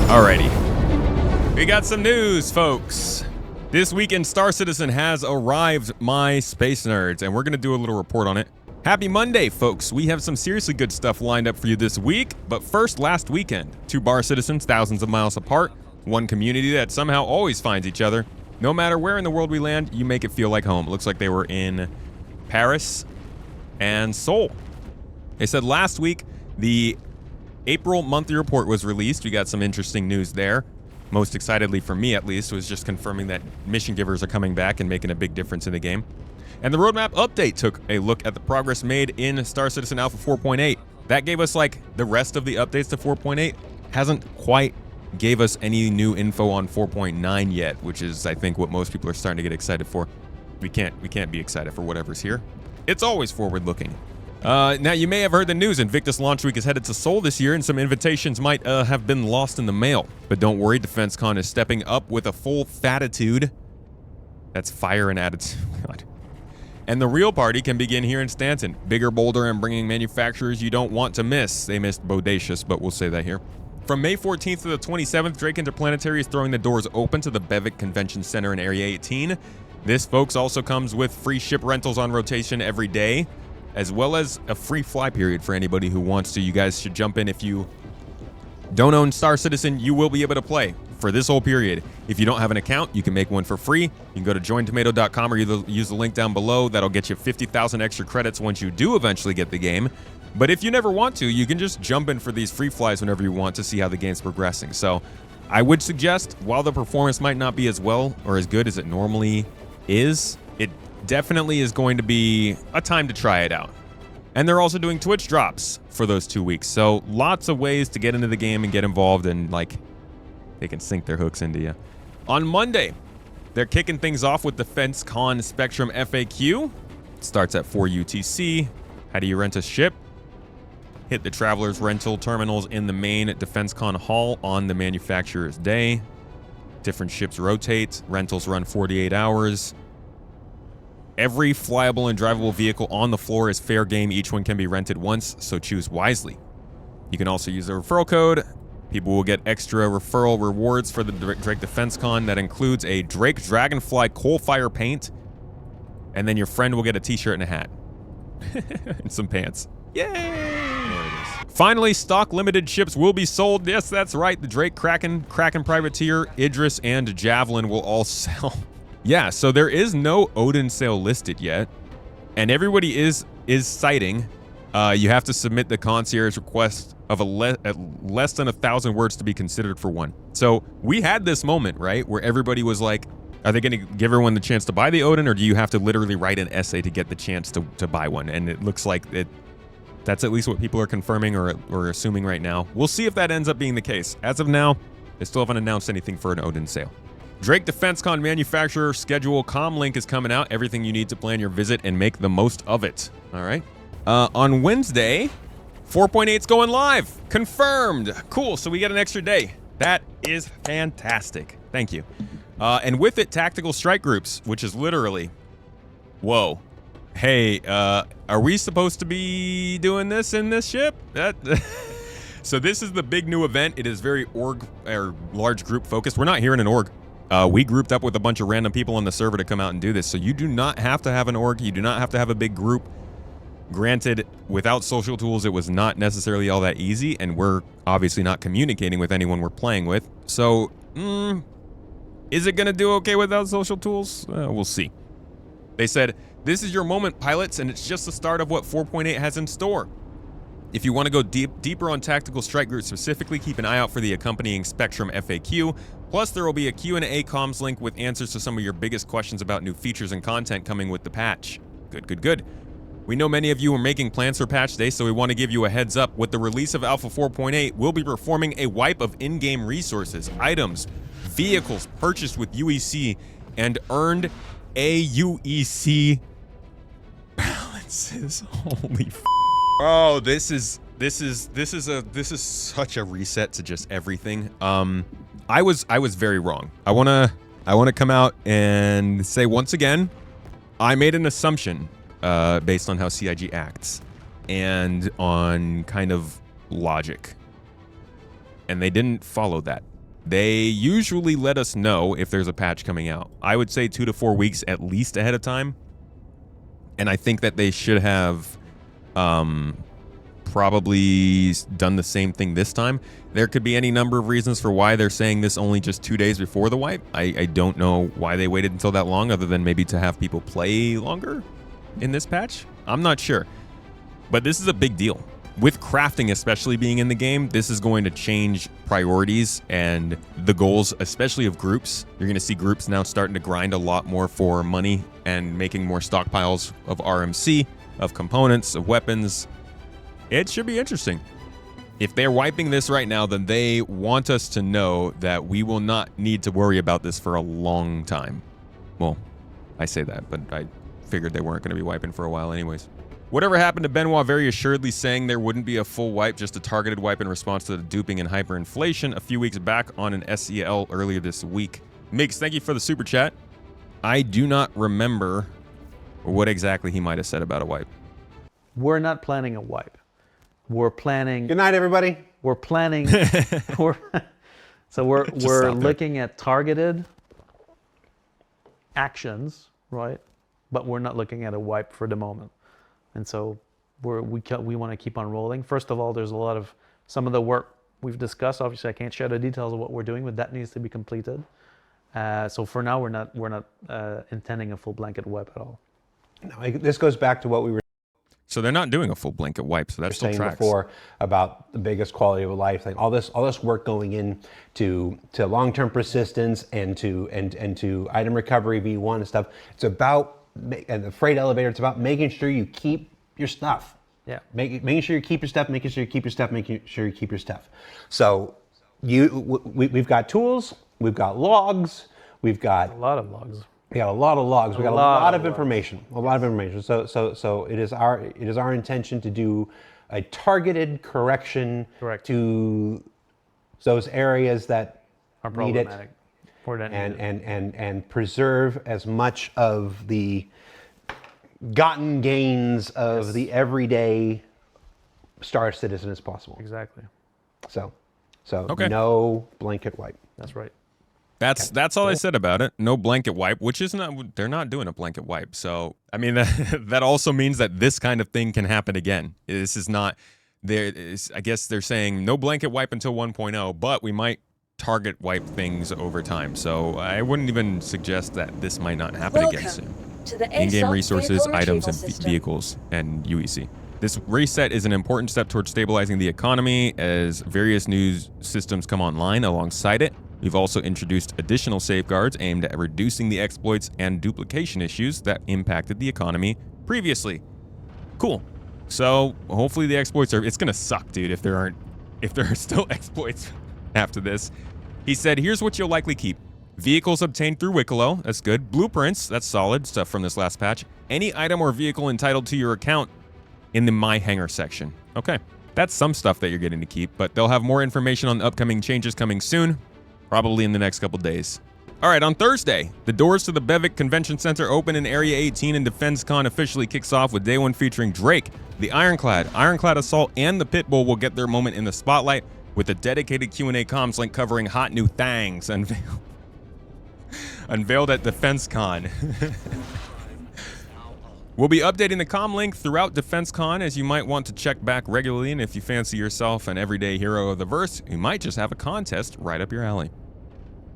Alrighty. We got some news, folks. This weekend, Star Citizen has arrived, my space nerds, and we're going to do a little report on it. Happy Monday, folks. We have some seriously good stuff lined up for you this week. But first, last weekend, 2 bar citizens thousands of miles apart, one community that somehow always finds each other. No matter where in the world we land, you make it feel like home. It looks like they were in Paris and Seoul. They said last week, the April monthly report was released. We got some interesting news there. Most excitedly for me, at least, was just confirming that mission givers are coming back and making a big difference in the game. And the roadmap update took a look at the progress made in Star Citizen Alpha 4.8. That gave us, like, the rest of the updates to 4.8. Hasn't quite gave us any new info on 4.9 yet, which is, I think, what most people are starting to get excited for. We can't be excited for whatever's here. It's always forward-looking. Now, you may have heard the news. Invictus Launch Week is headed to Seoul this year, and some invitations might have been lost in the mail. But don't worry, DefenseCon is stepping up with a full fatitude. That's fire and attitude. God. And the real party can begin here in Stanton. Bigger, bolder, and bringing manufacturers you don't want to miss. They missed Bodacious, but we'll say that here. From May 14th to the 27th, Drake Interplanetary is throwing the doors open to the Bevic Convention Center in Area 18. This, folks, also comes with free ship rentals on rotation every day, as well as a free fly period for anybody who wants to. You guys should jump in. If you don't own Star Citizen, you will be able to play for this whole period. If you don't have an account, you can make one for free. You can go to jointomato.com or use the link down below. That'll get you 50,000 extra credits once you do eventually get the game. But if you never want to, you can just jump in for these free flies whenever you want to see how the game's progressing. So I would suggest, while the performance might not be as well or as good as it normally is, it definitely is going to be a time to try it out. And they're also doing Twitch drops for those 2 weeks. So lots of ways to get into the game and get involved, and like they can sink their hooks into you. On Monday, they're kicking things off with DefenseCon Spectrum FAQ. It starts at 4 UTC. How do you rent a ship? Hit the Travelers rental terminals in the main DefenseCon hall on the manufacturer's day. Different ships rotate. Rentals run 48 hours. Every flyable and drivable vehicle on the floor is fair game. Each one can be rented once, so choose wisely. You can also use the referral code. People will get extra referral rewards for the Drake DefenseCon. That includes a Drake Dragonfly Coalfire paint. And then your friend will get a t-shirt and a hat. And some pants. Yay! There it is. Finally, stock limited ships will be sold. Yes, that's right. The Drake Kraken Privateer, Idris, and Javelin will all sell. Yeah, so there is no Odin sale listed yet. And everybody is citing you have to submit the concierge request of less than 1,000 words to be considered for one. So we had this moment, right, where everybody was like, are they going to give everyone the chance to buy the Odin, or do you have to literally write an essay to get the chance to buy one? And it looks like that's at least what people are confirming or assuming right now. We'll see if that ends up being the case. As of now, they still haven't announced anything for an Odin sale. Drake DefenseCon manufacturer schedule comlink is coming out. Everything you need to plan your visit and make the most of it. All right. On Wednesday, 4.8's going live. Confirmed. Cool. So we get an extra day. That is fantastic. Thank you. And with it, tactical strike groups, which is literally, whoa. Hey, are we supposed to be doing this in this ship? So this is the big new event. It is very org or large group focused. We're not here in an org. We grouped up with a bunch of random people on the server to come out and do this. So you do not have to have an org. You do not have to have a big group. Granted, without social tools, it was not necessarily all that easy, and we're obviously not communicating with anyone we're playing with. So, is it going to do okay without social tools? We'll see. They said, this is your moment, pilots, and it's just the start of what 4.8 has in store. If you want to go deeper on tactical strike groups specifically, keep an eye out for the accompanying Spectrum FAQ. Plus, there will be a Q&A comms link with answers to some of your biggest questions about new features and content coming with the patch. Good, good, good. We know many of you are making plans for patch day, so we want to give you a heads up. With the release of Alpha 4.8, we'll be performing a wipe of in-game resources, items, vehicles purchased with UEC, and earned AUEC balances. Holy f***. Oh, this is such a reset to just everything. I was very wrong. I wanna come out and say once again, I made an assumption based on how CIG acts and on kind of logic, and they didn't follow that. They usually let us know if there's a patch coming out. I would say 2 to 4 weeks at least ahead of time. And I think that they should have probably done the same thing this time. There could be any number of reasons for why they're saying this only just 2 days before the wipe. I don't know why they waited until that long, other than maybe to have people play longer in this patch. I'm not sure. But this is a big deal. With crafting especially being in the game, this is going to change priorities and the goals, especially of groups. You're going to see groups now starting to grind a lot more for money and making more stockpiles of RMC, of components, of weapons. It should be interesting. If they're wiping this right now, then they want us to know that we will not need to worry about this for a long time. Well, I say that, but I figured they weren't going to be wiping for a while anyways. Whatever happened to Benoit very assuredly saying there wouldn't be a full wipe, just a targeted wipe in response to the duping and hyperinflation a few weeks back on an SEL earlier this week. Migs, thank you for the super chat. I do not remember what exactly he might have said about a wipe. We're not planning a wipe. We're planning. Good night, everybody. We're planning. we're looking at targeted actions, right? But we're not looking at a wipe for the moment. And so we want to keep on rolling. First of all, there's a lot of some of the work we've discussed. Obviously, I can't share the details of what we're doing, but that needs to be completed. So for now, we're not intending a full blanket wipe at all. No, this goes back to what we were. So they're not doing a full blanket wipe, so that still tracks. Before about the biggest quality of life thing, all this work going in to long-term persistence and to item recovery V1 and stuff. It's about and the freight elevator. It's about making sure you keep your stuff. Yeah. Making sure you keep your stuff. Making sure you keep your stuff. Making sure you keep your stuff. So we've got tools. We've got logs. We've got a lot of logs. We got a lot of logs. We got a lot of information. A lot of information. So it is our intention to do a targeted correction to those areas that are need it, and preserve as much of the gotten gains of the everyday Star Citizen as possible. Exactly. So okay. No blanket wipe. That's right. That's all I said about it. No blanket wipe, which is not, they're not doing a blanket wipe. So, I mean, that also means that this kind of thing can happen again. This is not, I guess they're saying no blanket wipe until 1.0, but we might target wipe things over time. So I wouldn't even suggest that this might not happen again soon. In-game resources, items, and vehicles, and UEC. This reset is an important step towards stabilizing the economy as various new systems come online alongside it. We've also introduced additional safeguards aimed at reducing the exploits and duplication issues that impacted the economy previously. Cool. So hopefully the exploits it's gonna suck, dude, if there are still exploits after this. He said, here's what you'll likely keep. Vehicles obtained through Wicklow, that's good. Blueprints, that's solid stuff from this last patch. Any item or vehicle entitled to your account in the My Hangar section. Okay, that's some stuff that you're getting to keep, but they'll have more information on upcoming changes coming soon. Probably in the next couple days. All right, on Thursday, the doors to the Bevic Convention Center open in Area 18 and DefenseCon officially kicks off with day one featuring Drake, the Ironclad Assault, and the Pitbull will get their moment in the spotlight with a dedicated Q&A comms link covering hot new things unveiled at DefenseCon. We'll be updating the comm link throughout DefenseCon as you might want to check back regularly, and if you fancy yourself an everyday hero of the verse, you might just have a contest right up your alley.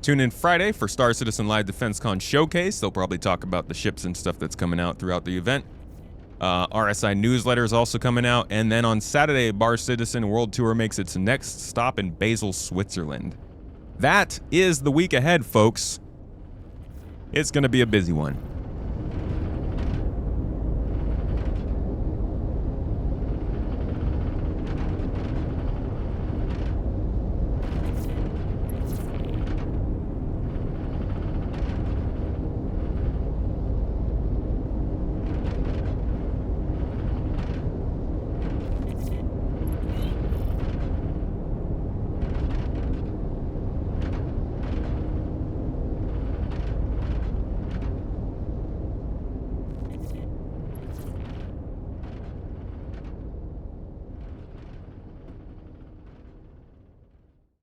Tune in Friday for Star Citizen Live DefenseCon Showcase. They'll probably talk about the ships and stuff that's coming out throughout the event. RSI newsletter is also coming out, and then on Saturday, Bar Citizen World Tour makes its next stop in Basel, Switzerland. That is the week ahead, folks. It's going to be a busy one.